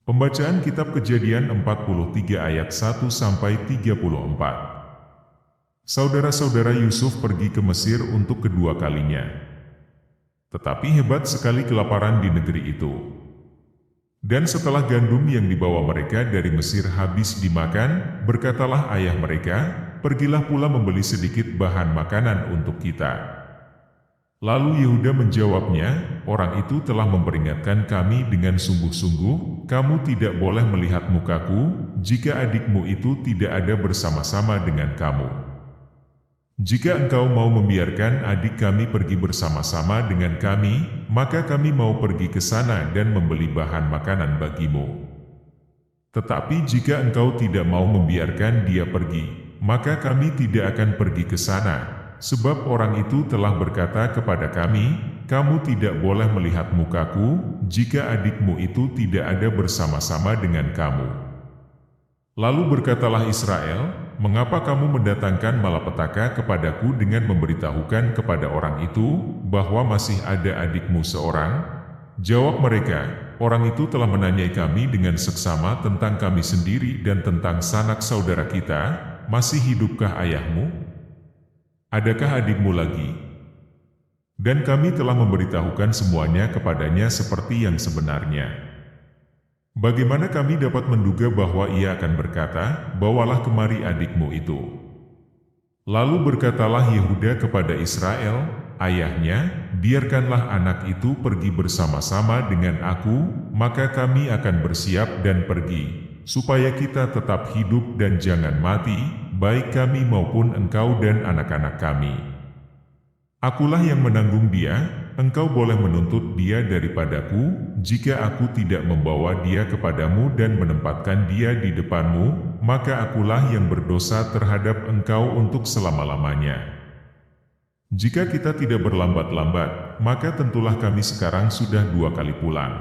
Pembacaan Kitab Kejadian 43 ayat 1-34. Saudara-saudara Yusuf pergi ke Mesir untuk kedua kalinya. Tetapi hebat sekali kelaparan di negeri itu. Dan setelah gandum yang dibawa mereka dari Mesir habis dimakan, berkatalah ayah mereka, "Pergilah pula membeli sedikit bahan makanan untuk kita." Lalu Yehuda menjawabnya, "Orang itu telah memperingatkan kami dengan sungguh-sungguh, kamu tidak boleh melihat mukaku, jika adikmu itu tidak ada bersama-sama dengan kamu. Jika engkau mau membiarkan adik kami pergi bersama-sama dengan kami, maka kami mau pergi ke sana dan membeli bahan makanan bagimu. Tetapi jika engkau tidak mau membiarkan dia pergi, maka kami tidak akan pergi ke sana. Sebab orang itu telah berkata kepada kami, kamu tidak boleh melihat mukaku, jika adikmu itu tidak ada bersama-sama dengan kamu." Lalu berkatalah Israel, "Mengapa kamu mendatangkan malapetaka kepadaku dengan memberitahukan kepada orang itu, bahwa masih ada adikmu seorang?" Jawab mereka, "Orang itu telah menanyai kami dengan seksama tentang kami sendiri dan tentang sanak saudara kita, masih hidupkah ayahmu? Adakah adikmu lagi?" Dan kami telah memberitahukan semuanya kepadanya seperti yang sebenarnya. Bagaimana kami dapat menduga bahwa ia akan berkata, "Bawalah kemari adikmu itu"? Lalu berkatalah Yehuda kepada Israel, ayahnya, "Biarkanlah anak itu pergi bersama-sama dengan aku, maka kami akan bersiap dan pergi, supaya kita tetap hidup dan jangan mati, baik kami maupun engkau dan anak-anak kami. Akulah yang menanggung dia, engkau boleh menuntut dia daripadaku, jika aku tidak membawa dia kepadamu dan menempatkan dia di depanmu, maka akulah yang berdosa terhadap engkau untuk selama-lamanya. Jika kita tidak berlambat-lambat, maka tentulah kami sekarang sudah 2 kali pulang."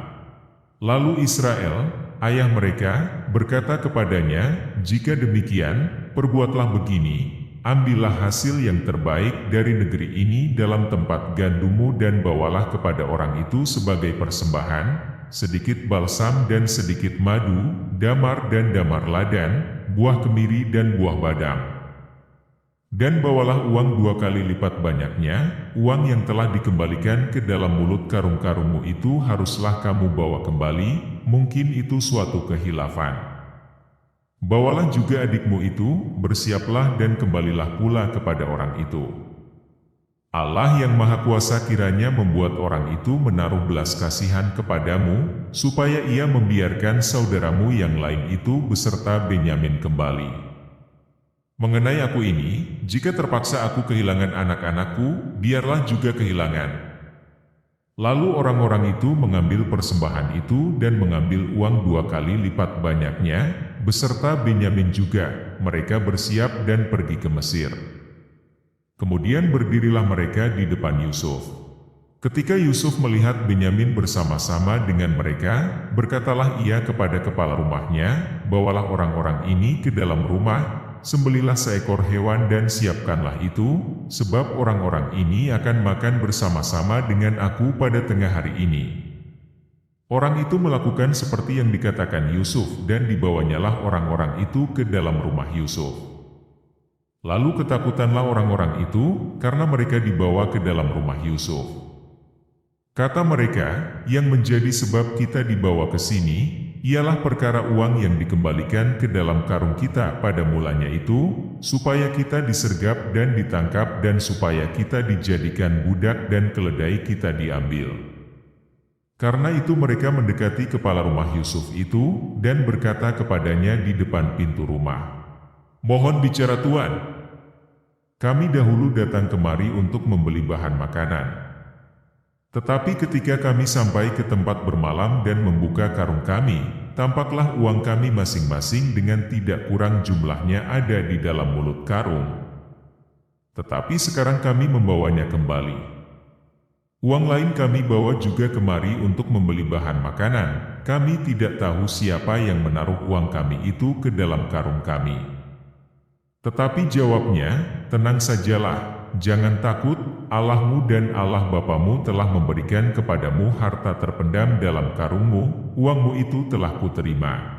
Lalu Israel, ayah mereka, berkata kepadanya, "Jika demikian, perbuatlah begini, ambillah hasil yang terbaik dari negeri ini dalam tempat gandummu dan bawalah kepada orang itu sebagai persembahan, sedikit balsam dan sedikit madu, damar dan damar ladan, buah kemiri dan buah badam. Dan bawalah uang 2 kali lipat banyaknya, uang yang telah dikembalikan ke dalam mulut karung-karungmu itu haruslah kamu bawa kembali, mungkin itu suatu kehilafan. Bawalah juga adikmu itu, bersiaplah dan kembalilah pula kepada orang itu. Allah yang Maha Kuasa kiranya membuat orang itu menaruh belas kasihan kepadamu, supaya ia membiarkan saudaramu yang lain itu beserta Benyamin kembali. Mengenai aku ini, jika terpaksa aku kehilangan anak-anakku, biarlah juga kehilangan." Lalu orang-orang itu mengambil persembahan itu dan mengambil uang 2 kali lipat banyaknya, beserta Benyamin juga, mereka bersiap dan pergi ke Mesir. Kemudian berdirilah mereka di depan Yusuf. Ketika Yusuf melihat Benyamin bersama-sama dengan mereka, berkatalah ia kepada kepala rumahnya, "Bawalah orang-orang ini ke dalam rumah, sembelilah seekor hewan dan siapkanlah itu, sebab orang-orang ini akan makan bersama-sama dengan aku pada tengah hari ini." Orang itu melakukan seperti yang dikatakan Yusuf dan dibawanyalah orang-orang itu ke dalam rumah Yusuf. Lalu ketakutanlah orang-orang itu karena mereka dibawa ke dalam rumah Yusuf. Kata mereka, "Yang menjadi sebab kita dibawa ke sini, ialah perkara uang yang dikembalikan ke dalam karung kita pada mulanya itu, supaya kita disergap dan ditangkap dan supaya kita dijadikan budak dan keledai kita diambil." Karena itu mereka mendekati kepala rumah Yusuf itu, dan berkata kepadanya di depan pintu rumah, "Mohon bicara Tuan. Kami dahulu datang kemari untuk membeli bahan makanan. Tetapi ketika kami sampai ke tempat bermalam dan membuka karung kami, tampaklah uang kami masing-masing dengan tidak kurang jumlahnya ada di dalam mulut karung. Tetapi sekarang kami membawanya kembali. Uang lain kami bawa juga kemari untuk membeli bahan makanan. Kami tidak tahu siapa yang menaruh uang kami itu ke dalam karung kami." Tetapi jawabnya, "Tenang sajalah, jangan takut, Allahmu dan Allah bapamu telah memberikan kepadamu harta terpendam dalam karungmu, uangmu itu telah kuterima.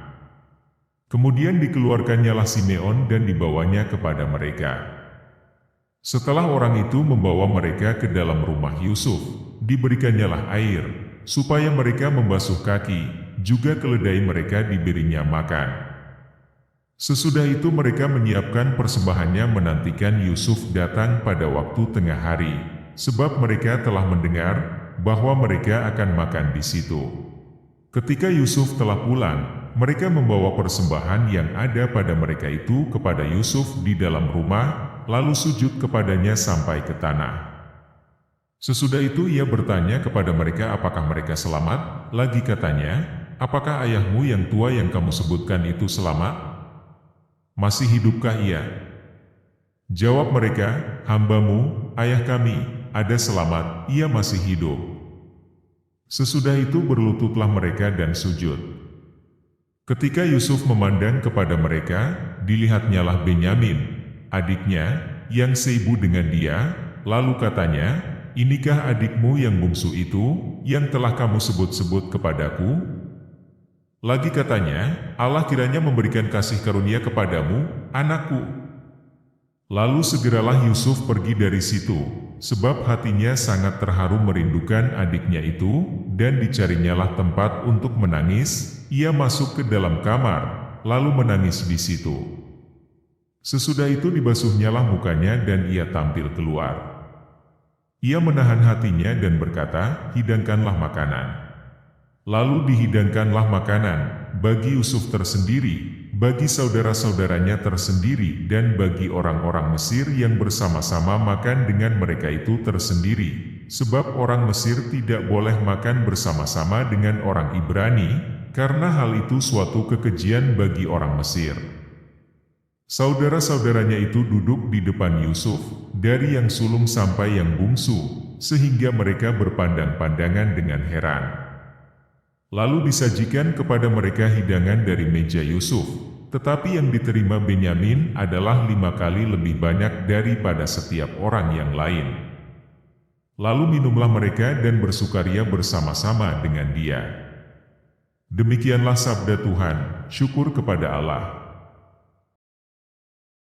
Kemudian dikeluarkannyalah Simeon dan dibawanya kepada mereka. Setelah orang itu membawa mereka ke dalam rumah Yusuf, diberikannya air, supaya mereka membasuh kaki, juga keledai mereka diberinya makan. Sesudah itu mereka menyiapkan persembahannya menantikan Yusuf datang pada waktu tengah hari, sebab mereka telah mendengar bahwa mereka akan makan di situ. Ketika Yusuf telah pulang, mereka membawa persembahan yang ada pada mereka itu kepada Yusuf di dalam rumah, lalu sujud kepadanya sampai ke tanah. Sesudah itu ia bertanya kepada mereka apakah mereka selamat, lagi katanya, apakah ayahmu yang tua yang kamu sebutkan itu selamat? Masih hidupkah ia? Jawab mereka, hambamu, ayah kami, ada selamat, ia masih hidup. Sesudah itu berlututlah mereka dan sujud. Ketika Yusuf memandang kepada mereka, dilihatnyalah Benyamin, adiknya, yang seibu dengan dia, lalu katanya, inikah adikmu yang bungsu itu, yang telah kamu sebut-sebut kepadaku? Lagi katanya, Allah kiranya memberikan kasih karunia kepadamu, anakku. Lalu segeralah Yusuf pergi dari situ, sebab hatinya sangat terharu merindukan adiknya itu, dan dicarinyalah tempat untuk menangis, ia masuk ke dalam kamar, lalu menangis di situ. Sesudah itu dibasuhnyalah mukanya dan ia tampil keluar. Ia menahan hatinya dan berkata, hidangkanlah makanan. Lalu dihidangkanlah makanan, bagi Yusuf tersendiri, bagi saudara-saudaranya tersendiri, dan bagi orang-orang Mesir yang bersama-sama makan dengan mereka itu tersendiri, sebab orang Mesir tidak boleh makan bersama-sama dengan orang Ibrani, karena hal itu suatu kekejian bagi orang Mesir. Saudara-saudaranya itu duduk di depan Yusuf, dari yang sulung sampai yang bungsu, sehingga mereka berpandang-pandangan dengan heran. Lalu disajikan kepada mereka hidangan dari meja Yusuf, tetapi yang diterima Benyamin adalah 5 kali lebih banyak daripada setiap orang yang lain. Lalu minumlah mereka dan bersukaria bersama-sama dengan dia. Demikianlah sabda Tuhan, syukur kepada Allah.